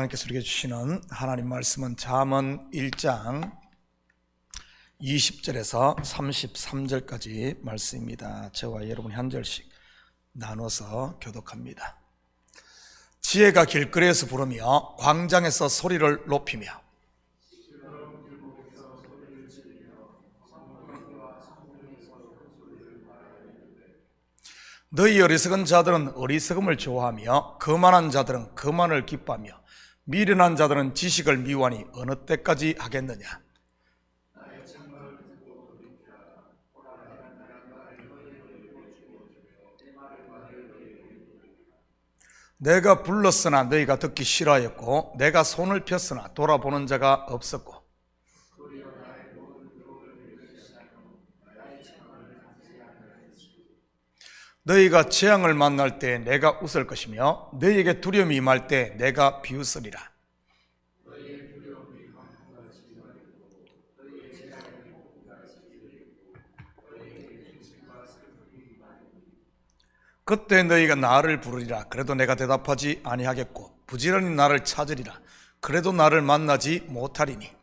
하나님께서 우리에게 주시는 하나님 말씀은 잠언 1장 20절에서 33절까지 말씀입니다. 저와 여러분이 한 절씩 나눠서 교독합니다. 지혜가 길거리에서 부르며 광장에서 소리를 높이며 너희 어리석은 자들은 어리석음을 좋아하며 거만한 자들은 거만을 기뻐하며 미련한 자들은 지식을 미워하니 어느 때까지 하겠느냐. 내가 불렀으나 너희가 듣기 싫어하였고 내가 손을 폈으나 돌아보는 자가 없었고 너희가 재앙을 만날 때 내가 웃을 것이며 너희에게 두려움이 임할 때 내가 비웃으리라. 그때 너희가 나를 부르리라. 그래도 내가 대답하지 아니하겠고 부지런히 나를 찾으리라. 그래도 나를 만나지 못하리니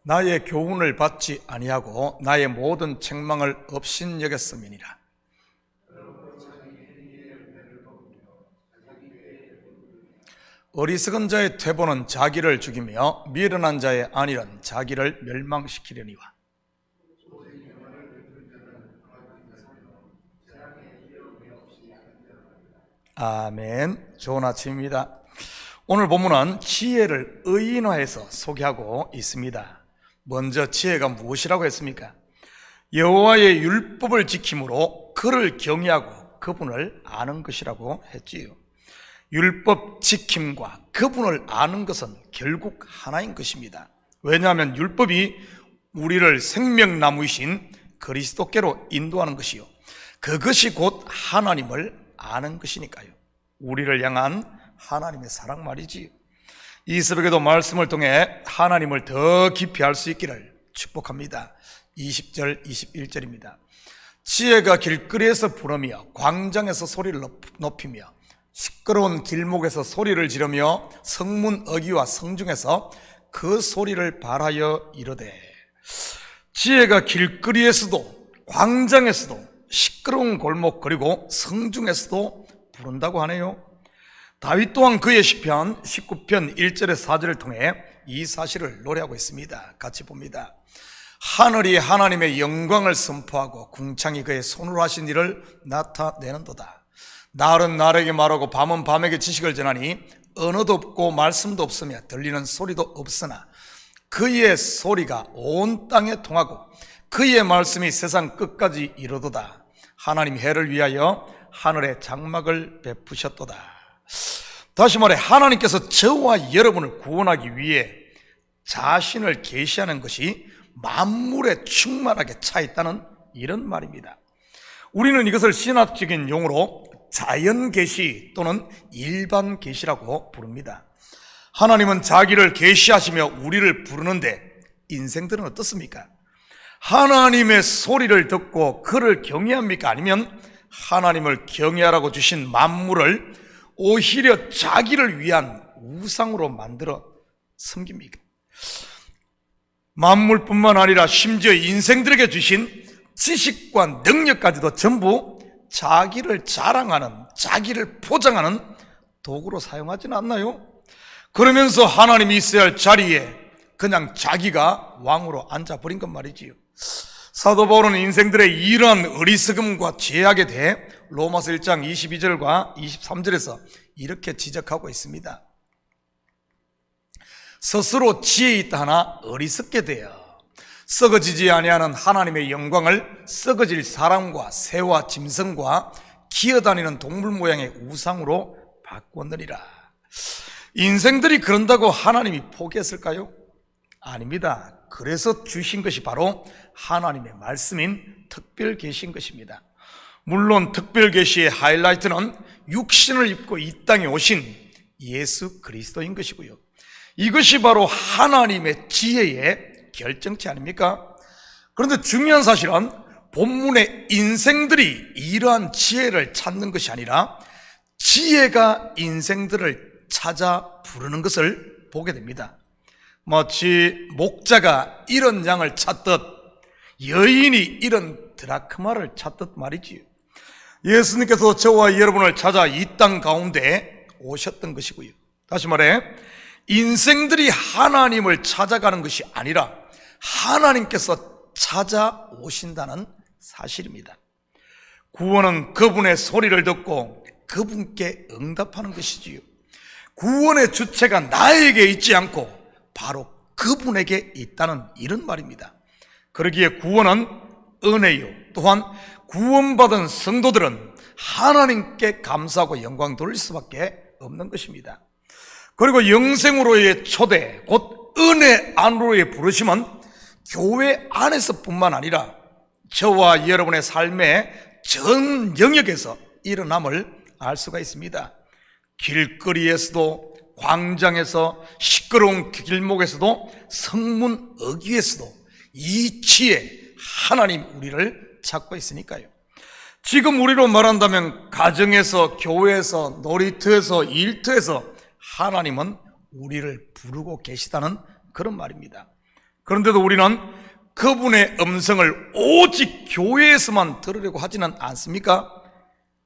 나의 교훈을 받지 아니하고 나의 모든 책망을 업신여겼음이니라. 어리석은 자의 퇴보는 자기를 죽이며 미련한 자의 안일은 자기를 멸망시키려니와. 아멘. 좋은 아침입니다. 오늘 본문은 지혜를 의인화해서 소개하고 있습니다. 먼저 지혜가 무엇이라고 했습니까? 여호와의 율법을 지킴으로 그를 경외하고 그분을 아는 것이라고 했지요. 율법 지킴과 그분을 아는 것은 결국 하나인 것입니다. 왜냐하면 율법이 우리를 생명나무이신 그리스도께로 인도하는 것이요, 그것이 곧 하나님을 아는 것이니까요. 우리를 향한 하나님의 사랑 말이지요. 이 새벽에도 말씀을 통해 하나님을 더 깊이 알 수 있기를 축복합니다. 20절 21절입니다. 지혜가 길거리에서 부르며 광장에서 소리를 높이며 시끄러운 길목에서 소리를 지르며 성문 어귀와 성중에서 그 소리를 발하여 이르되. 지혜가 길거리에서도 광장에서도 시끄러운 골목 그리고 성중에서도 부른다고 하네요. 다윗 또한 그의 시편 19편 1절에서 4절을 통해 이 사실을 노래하고 있습니다. 같이 봅니다. 하늘이 하나님의 영광을 선포하고 궁창이 그의 손으로 하신 일을 나타내는도다. 날은 날에게 말하고 밤은 밤에게 지식을 전하니 언어도 없고 말씀도 없으며 들리는 소리도 없으나 그의 소리가 온 땅에 통하고 그의 말씀이 세상 끝까지 이르도다. 하나님 해를 위하여 하늘에 장막을 베푸셨도다. 다시 말해 하나님께서 저와 여러분을 구원하기 위해 자신을 계시하는 것이 만물에 충만하게 차 있다는 이런 말입니다. 우리는 이것을 신학적인 용어로 자연 계시 또는 일반 계시라고 부릅니다. 하나님은 자기를 계시하시며 우리를 부르는데 인생들은 어떻습니까? 하나님의 소리를 듣고 그를 경외합니까? 아니면 하나님을 경외하라고 주신 만물을 오히려 자기를 위한 우상으로 만들어 섬깁니까? 만물뿐만 아니라 심지어 인생들에게 주신 지식과 능력까지도 전부 자기를 자랑하는, 자기를 포장하는 도구로 사용하지는 않나요? 그러면서 하나님이 있어야 할 자리에 그냥 자기가 왕으로 앉아버린 것 말이지요. 사도 바울은 인생들의 이러한 어리석음과 죄악에 대해 로마서 1장 22절과 23절에서 이렇게 지적하고 있습니다. 스스로 지혜 있다 하나 어리석게 되어 썩어지지 아니하는 하나님의 영광을 썩어질 사람과 새와 짐승과 기어다니는 동물 모양의 우상으로 바꾸었느니라. 인생들이 그런다고 하나님이 포기했을까요? 아닙니다. 그래서 주신 것이 바로 하나님의 말씀인 특별 계시인 것입니다. 물론 특별 계시의 하이라이트는 육신을 입고 이 땅에 오신 예수 그리스도인 것이고요, 이것이 바로 하나님의 지혜의 결정체 아닙니까? 그런데 중요한 사실은 본문의 인생들이 이러한 지혜를 찾는 것이 아니라 지혜가 인생들을 찾아 부르는 것을 보게 됩니다. 마치 목자가 이런 양을 찾듯 여인이 이런 드라크마를 찾듯 말이지요. 예수님께서 저와 여러분을 찾아 이 땅 가운데 오셨던 것이고요. 다시 말해 인생들이 하나님을 찾아가는 것이 아니라 하나님께서 찾아오신다는 사실입니다. 구원은 그분의 소리를 듣고 그분께 응답하는 것이지요. 구원의 주체가 나에게 있지 않고 바로 그분에게 있다는 이런 말입니다. 그러기에 구원은 은혜요. 또한 구원받은 성도들은 하나님께 감사하고 영광 돌릴 수밖에 없는 것입니다. 그리고 영생으로의 초대, 곧 은혜 안으로의 부르심은 교회 안에서뿐만 아니라 저와 여러분의 삶의 전 영역에서 일어남을 알 수가 있습니다. 길거리에서도, 광장에서, 시끄러운 길목에서도, 성문 어귀에서도 이 지혜, 하나님 우리를 찾고 있으니까요. 지금 우리로 말한다면 가정에서, 교회에서, 놀이터에서, 일터에서 하나님은 우리를 부르고 계시다는 그런 말입니다. 그런데도 우리는 그분의 음성을 오직 교회에서만 들으려고 하지는 않습니까?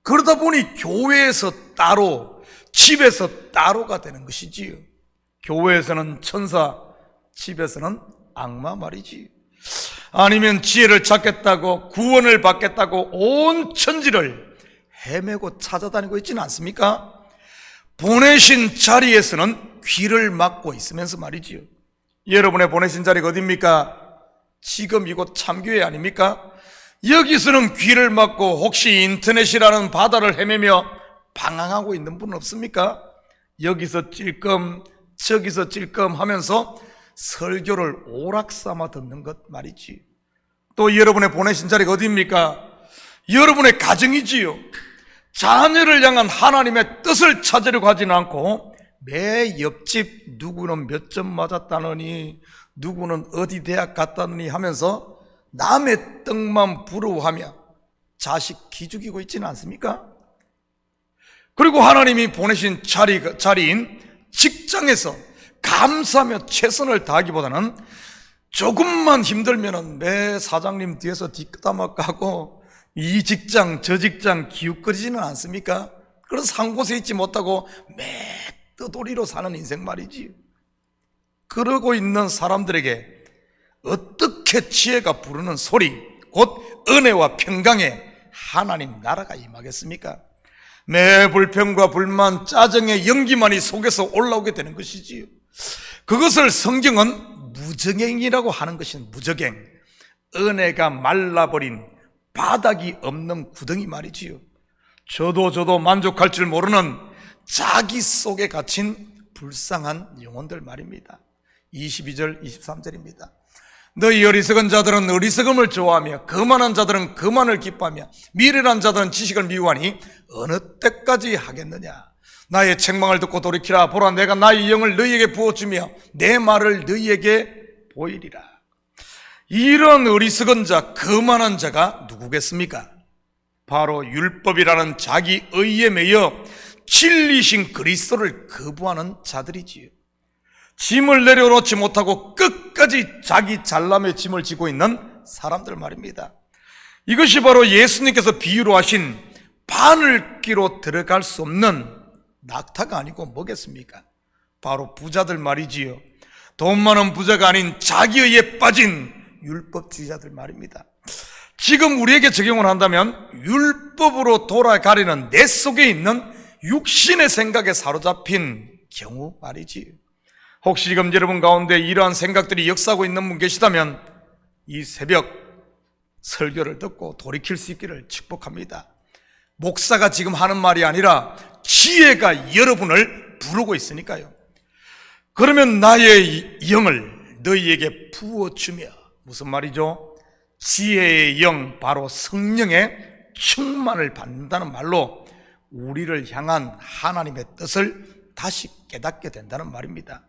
그러다 보니 교회에서 따로, 집에서 따로가 되는 것이지요. 교회에서는 천사, 집에서는 악마 말이지요. 아니면 지혜를 찾겠다고, 구원을 받겠다고 온 천지를 헤매고 찾아다니고 있지는 않습니까? 보내신 자리에서는 귀를 막고 있으면서 말이지요. 여러분의 보내신 자리가 어디입니까? 지금 이곳 참교회 아닙니까? 여기서는 귀를 막고 혹시 인터넷이라는 바다를 헤매며 방황하고 있는 분은 없습니까? 여기서 찔끔 저기서 찔끔 하면서 설교를 오락삼아 듣는 것 말이지. 또 여러분의 보내신 자리가 어디입니까? 여러분의 가정이지요. 자녀를 향한 하나님의 뜻을 찾으려고 하지는 않고 매 옆집 누구는 몇 점 맞았다느니 누구는 어디 대학 갔다느니 하면서 남의 떡만 부러워하며 자식 기죽이고 있지는 않습니까? 그리고 하나님이 보내신 자리인 직장에서 감사하며 최선을 다하기보다는 조금만 힘들면 매 사장님 뒤에서 뒷담화 까고 이 직장 저 직장 기웃거리지는 않습니까? 그래서 한 곳에 있지 못하고 매 떠돌이로 사는 인생 말이지. 그러고 있는 사람들에게 어떻게 지혜가 부르는 소리, 곧 은혜와 평강에 하나님 나라가 임하겠습니까? 내 불평과 불만, 짜증의 연기만이 속에서 올라오게 되는 것이지요. 그것을 성경은 무정행이라고 하는 것인 무정행, 은혜가 말라버린 바닥이 없는 구덩이 말이지요. 저도 만족할 줄 모르는 자기 속에 갇힌 불쌍한 영혼들 말입니다. 22절 23절입니다. 너희 어리석은 자들은 어리석음을 좋아하며 거만한 자들은 거만을 기뻐하며 미련한 자들은 지식을 미워하니 어느 때까지 하겠느냐. 나의 책망을 듣고 돌이키라. 보라, 내가 나의 영을 너희에게 부어주며 내 말을 너희에게 보이리라. 이런 어리석은 자, 거만한 자가 누구겠습니까? 바로 율법이라는 자기 의에 매여 진리신 그리스도를 거부하는 자들이지요. 짐을 내려놓지 못하고 끝까지 자기 잘남의 짐을 지고 있는 사람들 말입니다. 이것이 바로 예수님께서 비유로 하신 바늘귀로 들어갈 수 없는 낙타가 아니고 뭐겠습니까? 바로 부자들 말이지요. 돈 많은 부자가 아닌 자기의에 빠진 율법주의자들 말입니다. 지금 우리에게 적용을 한다면 율법으로 돌아가려는 내 속에 있는 육신의 생각에 사로잡힌 경우 말이지요. 혹시 지금 여러분 가운데 이러한 생각들이 역사하고 있는 분 계시다면 이 새벽 설교를 듣고 돌이킬 수 있기를 축복합니다. 목사가 지금 하는 말이 아니라 지혜가 여러분을 부르고 있으니까요. 그러면 나의 영을 너희에게 부어주며, 무슨 말이죠? 지혜의 영, 바로 성령의 충만을 받는다는 말로 우리를 향한 하나님의 뜻을 다시 깨닫게 된다는 말입니다.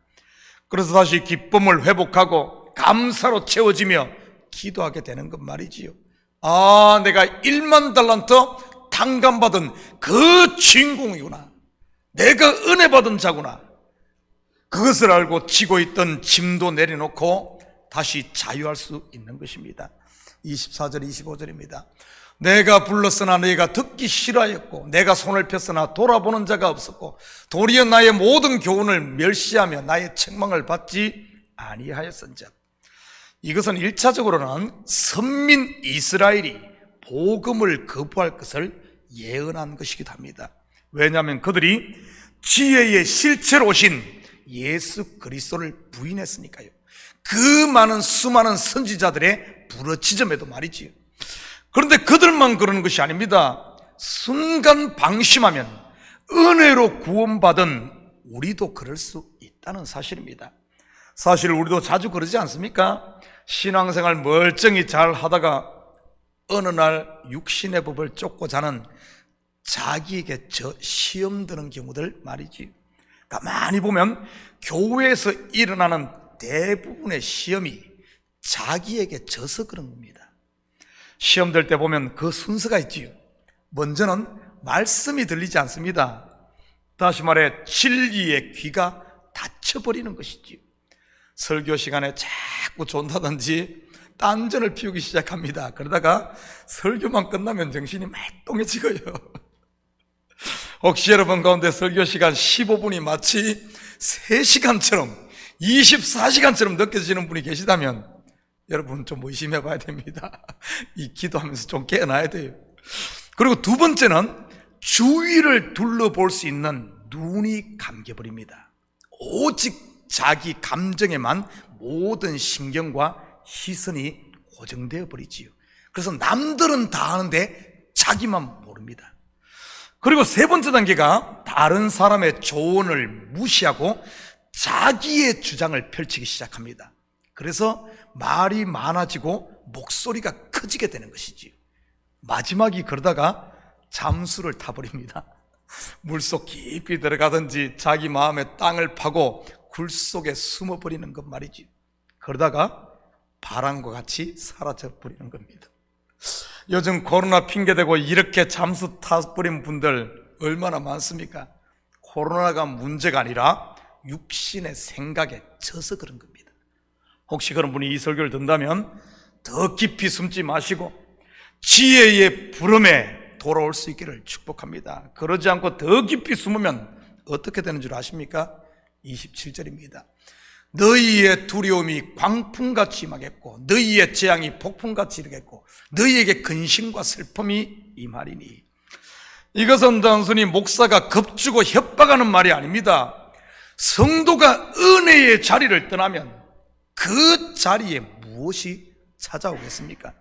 그래서 다시 기쁨을 회복하고 감사로 채워지며 기도하게 되는 것 말이지요. 내가 1만 달란트 탕감받은 그 주인공이구나. 내가 은혜 받은 자구나. 그것을 알고 지고 있던 짐도 내려놓고 다시 자유할 수 있는 것입니다. 24절 25절입니다. 내가 불렀으나 너희가 듣기 싫어하였고 내가 손을 폈으나 돌아보는 자가 없었고 도리어 나의 모든 교훈을 멸시하며 나의 책망을 받지 아니하였은즉. 이것은 1차적으로는 선민 이스라엘이 복음을 거부할 것을 예언한 것이기도 합니다. 왜냐하면 그들이 지혜의 실체로 오신 예수 그리스도를 부인했으니까요. 그 많은 수많은 선지자들의 부르짖음에도 말이지요. 그런데 그들만 그러는 것이 아닙니다. 순간 방심하면 은혜로 구원받은 우리도 그럴 수 있다는 사실입니다. 사실 우리도 자주 그러지 않습니까? 신앙생활 멀쩡히 잘 하다가 어느 날 육신의 법을 쫓고 자는 자기에게 시험 드는 경우들 말이지. 가만히 보면 교회에서 일어나는 대부분의 시험이 자기에게 져서 그런 겁니다. 시험 될 때 보면 그 순서가 있지요. 먼저는 말씀이 들리지 않습니다. 다시 말해 진리의 귀가 닫혀버리는 것이지요. 설교 시간에 자꾸 존다든지 딴전을 피우기 시작합니다. 그러다가 설교만 끝나면 정신이 말똥해지고요. 혹시 여러분 가운데 설교 시간 15분이 마치 3시간처럼 24시간처럼 느껴지는 분이 계시다면 여러분 좀 의심해 봐야 됩니다. 이 기도하면서 좀 깨어나야 돼요. 그리고 두 번째는 주위를 둘러볼 수 있는 눈이 감겨버립니다. 오직 자기 감정에만 모든 신경과 시선이 고정되어 버리지요. 그래서 남들은 다 아는데 자기만 모릅니다. 그리고 세 번째 단계가 다른 사람의 조언을 무시하고 자기의 주장을 펼치기 시작합니다. 그래서 말이 많아지고 목소리가 커지게 되는 것이지요. 마지막이 그러다가 잠수를 타버립니다. 물속 깊이 들어가든지 자기 마음의 땅을 파고 굴 속에 숨어버리는 것 말이지. 그러다가 바람과 같이 사라져버리는 겁니다. 요즘 코로나 핑계대고 이렇게 잠수 타버린 분들 얼마나 많습니까? 코로나가 문제가 아니라 육신의 생각에 져서 그런 겁니다. 혹시 그런 분이 이 설교를 듣는다면 더 깊이 숨지 마시고 지혜의 부름에 돌아올 수 있기를 축복합니다. 그러지 않고 더 깊이 숨으면 어떻게 되는 줄 아십니까? 27절입니다. 너희의 두려움이 광풍같이 임하겠고 너희의 재앙이 폭풍같이 이르겠고 너희에게 근심과 슬픔이 임하리니. 이것은 단순히 목사가 겁주고 협박하는 말이 아닙니다. 성도가 은혜의 자리를 떠나면 그 자리에 무엇이 찾아오겠습니까?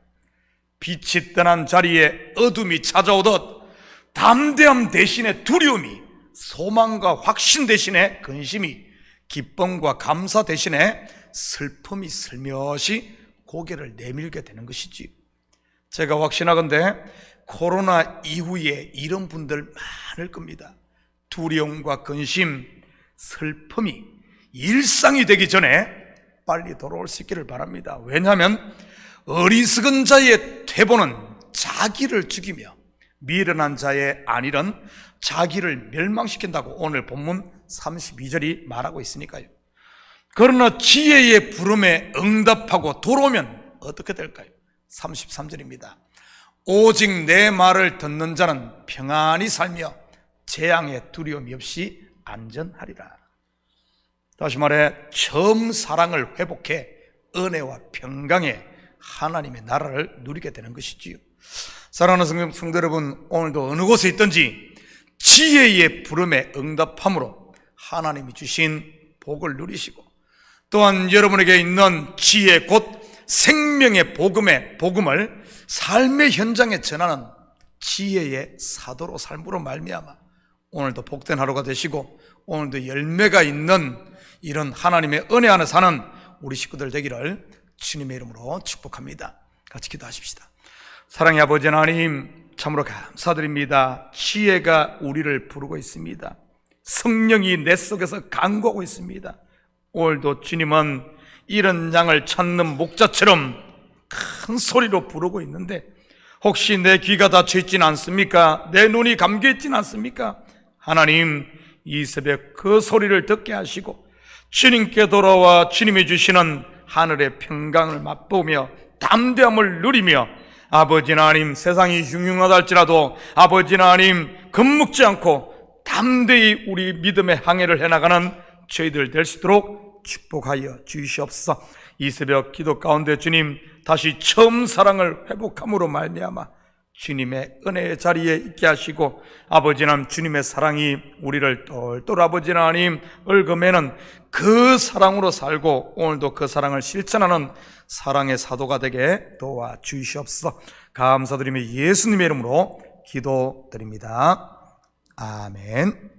빛이 떠난 자리에 어둠이 찾아오듯 담대함 대신에 두려움이, 소망과 확신 대신에 근심이, 기쁨과 감사 대신에 슬픔이 슬며시 고개를 내밀게 되는 것이지. 제가 확신하건대 코로나 이후에 이런 분들 많을 겁니다. 두려움과 근심, 슬픔이 일상이 되기 전에 빨리 돌아올 수 있기를 바랍니다. 왜냐하면 어리석은 자의 퇴보는 자기를 죽이며 미련한 자의 안일은 자기를 멸망시킨다고 오늘 본문 32절이 말하고 있으니까요. 그러나 지혜의 부름에 응답하고 돌아오면 어떻게 될까요? 33절입니다. 오직 내 말을 듣는 자는 평안히 살며 재앙의 두려움이 없이 안전하리라. 다시 말해 처음 사랑을 회복해 은혜와 평강의 하나님의 나라를 누리게 되는 것이지요. 사랑하는 성도 여러분, 오늘도 어느 곳에 있든지 지혜의 부름에 응답함으로 하나님이 주신 복을 누리시고 또한 여러분에게 있는 지혜 곧 생명의 복음을 삶의 현장에 전하는 지혜의 사도로 삶으로 말미암아 오늘도 복된 하루가 되시고 오늘도 열매가 있는 이런 하나님의 은혜 안에 사는 우리 식구들 되기를 주님의 이름으로 축복합니다. 같이 기도하십시다. 사랑의 아버지 하나님, 참으로 감사드립니다. 지혜가 우리를 부르고 있습니다. 성령이 내 속에서 간구하고 있습니다. 오늘도 주님은 이런 양을 찾는 목자처럼 큰 소리로 부르고 있는데 혹시 내 귀가 닫혀 있진 않습니까? 내 눈이 감겨 있진 않습니까? 하나님, 이 새벽 그 소리를 듣게 하시고 주님께 돌아와 주님이 주시는 하늘의 평강을 맛보며 담대함을 누리며 아버지 하나님, 세상이 흉흉하다 할지라도 아버지 하나님, 겁먹지 않고 담대히 우리 믿음의 항해를 해나가는 저희들 될 수 있도록 축복하여 주시옵소서. 이 새벽 기도 가운데 주님, 다시 처음 사랑을 회복함으로 말미암아 주님의 은혜의 자리에 있게 하시고 아버지 하나님, 주님의 사랑이 우리를 똘똘 아버지 하나님 얽어매는 그 사랑으로 살고 오늘도 그 사랑을 실천하는 사랑의 사도가 되게 도와주시옵소서. 감사드리며 예수님의 이름으로 기도드립니다. 아멘.